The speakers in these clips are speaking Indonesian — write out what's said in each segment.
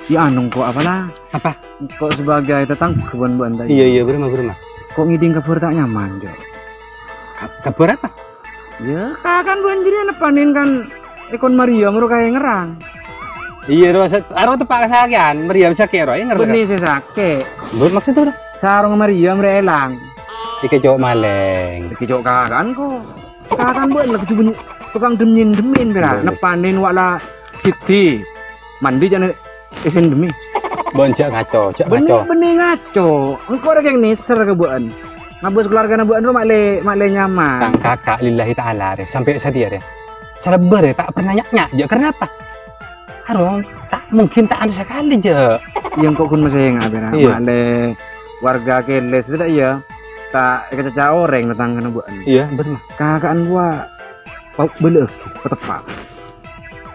Ya anu kok apalah? Apa? Kok sebagai tetangga kebun-buan tadi. Iya berma. Kok ngiding kabar tak nyaman, Jo? Kabar apa? Ya, kan banjir nepanin kan ikon Maria muru kayak ngerang. Iya, arwah tepak kesakian, Maria bisa kero, ya ngerti. Benih sesake. Menurut maksud itu? Sarung Maria merelang. Dikejok maleng. Dikejok kakan kok. Kakan buat lagi cuma tukang demin bera. Nepanin wala Siti. Mandi jangan isen demi. Boncak ngaco, cak ngaco. Benih ngaco. Engkau orang yang niser kebuan. Ngabus keluarga nabuan rumah makle nyaman. Tang kakak lillahi ta'ala deh. Sampai sadia deh. Selebar tak pernah nyak je. Kenapa? Arwah tak mungkin tak ada sekali je. Yang kok kun masih nggak bera. Iya. Makle warga keles tidak ya. Tak kecaca orang datang ke nabuan. Iya, benar. Kakaan gua belek tepat.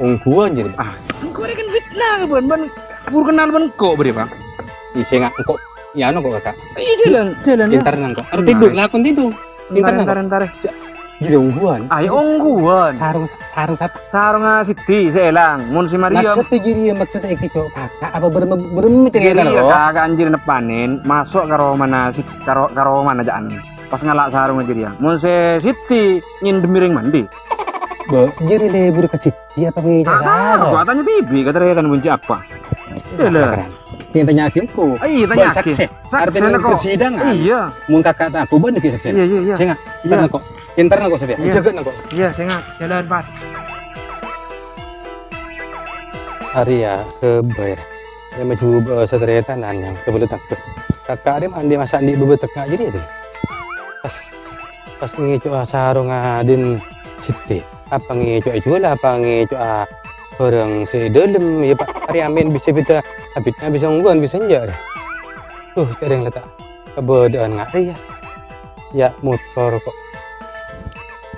Ungguan jadi. Engkau kan fitnah kebuan. Pur kenal ban kok beri pak. Isi nggak kok. Ya no kok kakak. Iya jalan ya. Pintar nang kok. Harus tidur, lakon tidur. Pintar nang kok. Jadi ungguan. Ayo ungguan. Sarung satu. Sarung Siti seelang. Mun si Maria. Maksudnya jadi maksudnya iki cok kakak apa beremit Jadi kan lo? kakak anjir nepanin masuk karo mana karo mana jaan. Pas ngalak sarung aja dia. Mun si Siti nyindem miring mandi. Jadi deh buru ke Siti apa nih sarung? Gua tanya tibi kata dia kan bunyi apa? Iya. Yang tanya aku. Iya tanya aku. Artinya persidangan. Iya. Mun kakak aku ban iki saksi. Iya. Saya enggak kok. Pintar nang kok sedia. Jaga nang kok. Iya, saya enggak jalan pas. Arya ke Bair. Dia maju seteretan yang kebelet aku. Kakak dia mandi masak di bebet tengah jadi deh. Pas ngicu sarung adin Siti. Apa ngicu jual apa ngicu orang sedalam ya Pak Ari amin bisa kita habisnya bisa ungguan bisa enggak deh. Ada yang letak kebedaan nggak ya? Ya motor kok.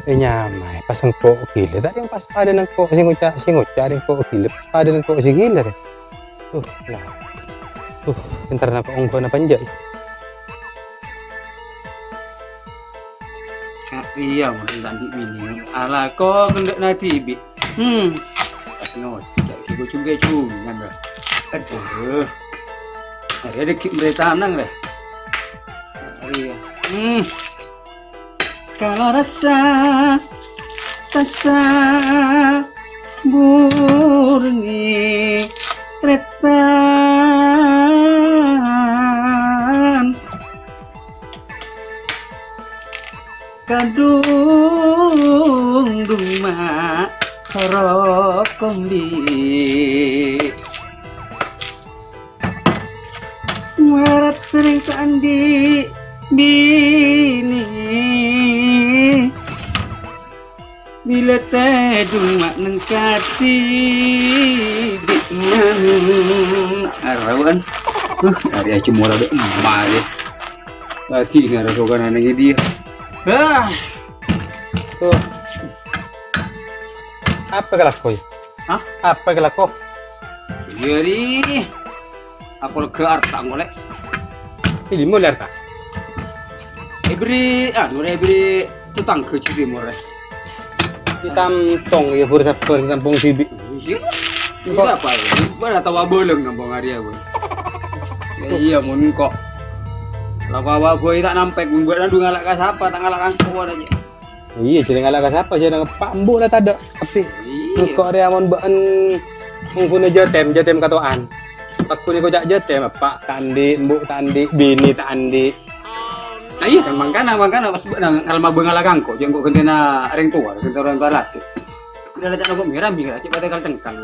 Nyamai pas engkau gila tadi yang pas pada engkau singuca ada engkau gila pas pada engkau si gila deh. Lah. Bentar nak ungguan apa enggak? Iya, mungkin tadi ini. Ala kok kendek nanti bi. Pas ngot. Gue juga cungan dah. Aduh. Ada kip berita nang deh. Iya. Kalau rasa murni retan kadung rumah rokombi merat sering sandi bini bila tedung mak nengkati dikman arawan hari aja murah deh emak deh lagi nggak ada sokan aneh dia Tuh apa kelakoi? Apa kelakoi? Jadi aku ke arta ngolek ini mau lihat tak? Ibri tutang ke Cibimor hitam tong ya pura sapur kampung Sibi. Kok apa? Mana tahu bolong kampung Arya gue. Iya mun kok. Lah kok boy tak nampek buat nadu ngalak ka sapa tak ngalak angko aja. Iya jadi ngalak ka sapa jadi ngepak mbok lah tada. Tapi kok Arya mon baen mungkune jatem katoan. Aku ni kok jak jatem pak tandi mbok tandi bini tandi. Nah iya kan mangkana pas ngalma bengalak angko jeung kok gentena reng tua orang barat. Udah ada kok merah bingung cik pada kal cengkang.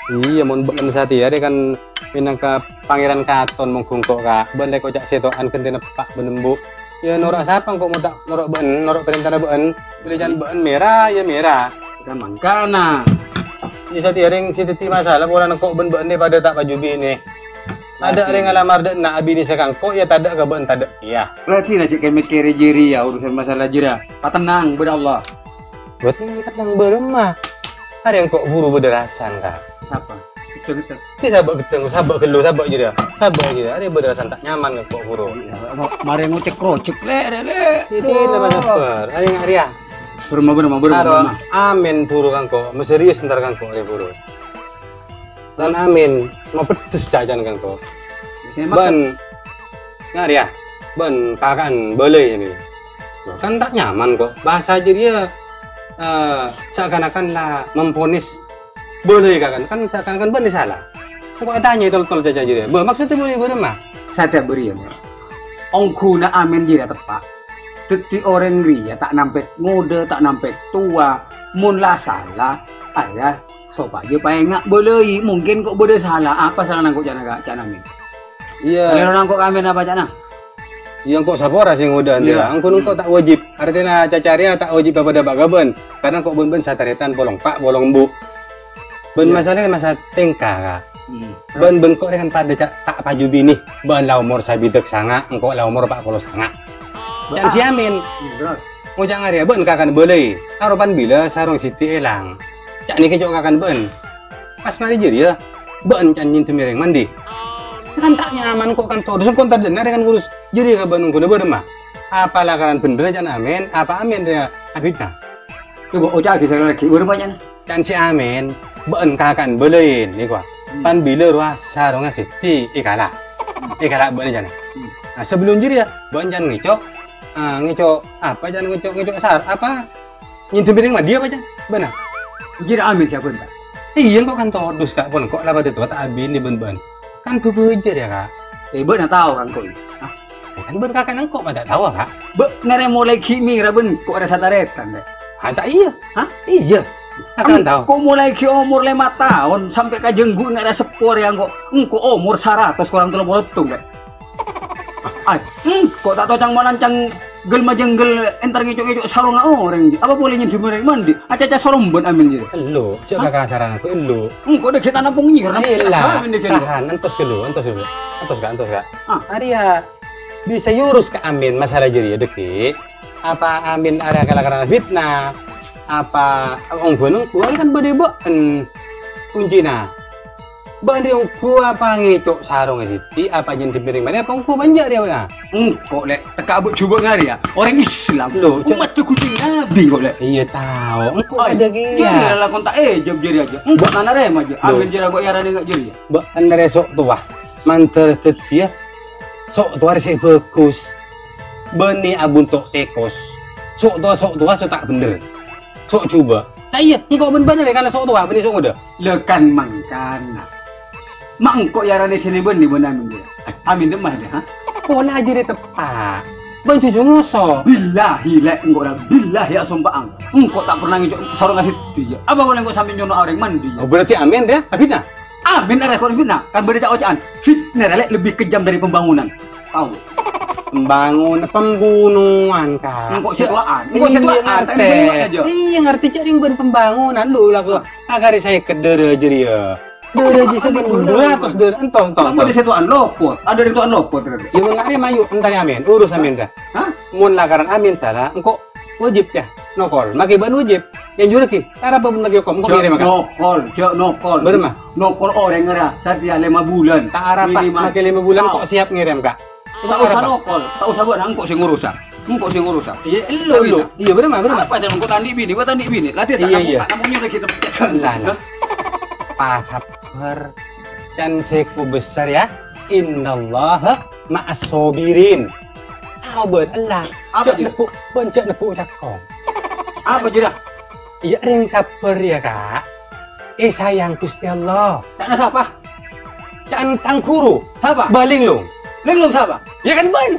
Iya mon baen sati ya kan minangka Pangeran Katon mungkung kok ka ben kok jak setokan gentena pak benembuk. Ya norak sapa kok mau tak norok baen norok perintah baen pilihan baen merah ya merah. Kan mangkana. Ini sati ring siti masalah orang kok ben baen pada tak baju bini. Ada ring alamar dek nak abini sekang kok ya tadak ke baen tadak. Iya. Berarti nak cik mikir jiri ya urusan masalah jira. Patenang ber Allah. Buat ini kadang beremah. Ada yang kok buru berderasan kak. Siapa? Kita. Ini sabak keteng, sabak gelo, sabak jira. Sabak jira. Ada berderasan tak nyaman kok buru. Mari ngucek krocek le. Itu nama sabar. Ada yang Arya. Berma. Amin buru kan kok. Serius ntar kan kok ada buru. Dan amin mau pedes jajan kan kok. Saya makan. Ben ngar ya. Ben kakan boleh ini. Kan tak nyaman kok. Bahasa aja dia seakan-akan lah memponis boleh kan seakan-akan ben salah. Kok tanya tol-tol jajan dia. Maksudnya boleh mah. Saya beri ya. Ongku na amin dia tepat. Dekti orang ria tak nampet muda tak nampet tua. Mun lah salah ayah. So pak je paengak boleh mungkin kok boleh salah apa salah nangkuk cana amin. Iya. Kalau nangkuk amin apa cana? Yang kok sapora sing udah dia. Angkun kok tak wajib. Artinya cacaria tak wajib pada bagaben. Karena kok ben sataretan bolong pak bolong bu. Ben masalahnya masa tingkah. Ben kok dengan pada tak paju bini. Ben la umur sabidek sanga, engkau la umur 40 sanga. Jangan si amin. Mau jangan ya ben kakan boleh. Harapan bila sarung siti elang. Cak ni kecok kakan ben. Pas mari jadi ya. Ben can nyin tumireng mandi. Kan tak nyaman kok kan terus kon terdengar dengan ngurus. Jadi ka ben ngono bener mah. Apalah kan bener jan amin, apa amin dia habisna. Coba oja ki sekali lagi bener banyak. Dan si amin ben kakan boleh ni gua. Pan bila ruah sarung siti ikala. Ikala ben jan. Nah sebelum jadi ya ben jan ngicok. Ngicok apa jan ngicok sar apa? Nyin tumireng mah dia apa jan? Benar. Jadi amin siapa entah? Iya kok kan todus kak pun kok lah pada tuh tak abin di ben kan bebejer ya kak. Ben nak tahu kan kau. Kan ben kakak nangkok pada tahu kak. Nere mulai kimi raben kok ada sataretan deh. Tak iya. Hah? Iya. Akan tahu. Kok mulai ki umur 5 tahun sampai ka jenggu nggak ada sepor yang kok umur 100 kurang 30 deh. Kok tak tahu cang malancang gel majenggel entar ngicok-ngicok sarung orang apa boleh nyen dimereng mandi aca-aca sarung ben amil je elu coba kasaran aku elu kok dah kita nampung nyir lah tahan antos gak Arya bisa yurus ke amin masalah jadi deki apa amin area karena fitnah apa orang gunung kuah kan bedeben kuncina bandi yang kuah pangicok sarung siti apa jen dipiring mana apa ku banyak dia mana kok lek teka abut coba ngari ya orang Islam lo umat tu kucing nabi kok lek iya tahu engko ada gila ya lah kon tak jawab jadi aja engko nana rem aja ambil jera kok yarane enggak jadi ya mbak anda sok tua manter tetia sok tua rese bagus beni abun tok tekos sok tua tak bener sok coba iya engko bener karena sok tua beni sok udah lekan mangkana Mangkok yarane sini ben di benar amin dia. Amin demah dia, ha? Pola aja dia tepat. Bang cucu ngoso. Billahi lek engko dah billahi ya sumpah engko tak pernah ngicok sarung ngasih dia. Apa boleh engko sampe nyono orang mandi. Oh berarti amin dia? Fitnah. Amin ada kon fitnah. Kan beda ocaan. Fitnah lek lebih kejam dari pembangunan. Tahu? Pembunuhan kak. Engko setuaan. Engko setuaan aja. Iya ngerti cari pembangunan lu lah kok. Agar saya keder aja dia. Deraji sebenarnya 200 entong. Kamu di situan lopot. Ada di tuan lopot berarti. Ya mun ari mayu entar amin, urus amin dah. Hah? Mun lakaran amin salah, engko wajib ya. Nokol, maki ban wajib. Yang jure ki, cara apa maki kom engko kirim makan. Nokol. Bener mah? Nokol orang ngera, satia 5 bulan. Tak arah pak, maki 5 bulan kok siap ngirim kak. Tak usah nokol, tak usah buat engko sing ngurusan. Engko sing ngurusan. Iya, elu. Iya bener mah. Apa jangan engko tandi bini, buat tandi bini. Latih tak nampungnya udah kita pecat. Lah. Pasap dan seku besar ya innallaha ma'as sobirin tahu buat Allah cek nepuk cakong apa jira iya ring sabar ya kak sayang Gusti Allah tak siapa jangan tangkuru siapa baling lu siapa ya kan ben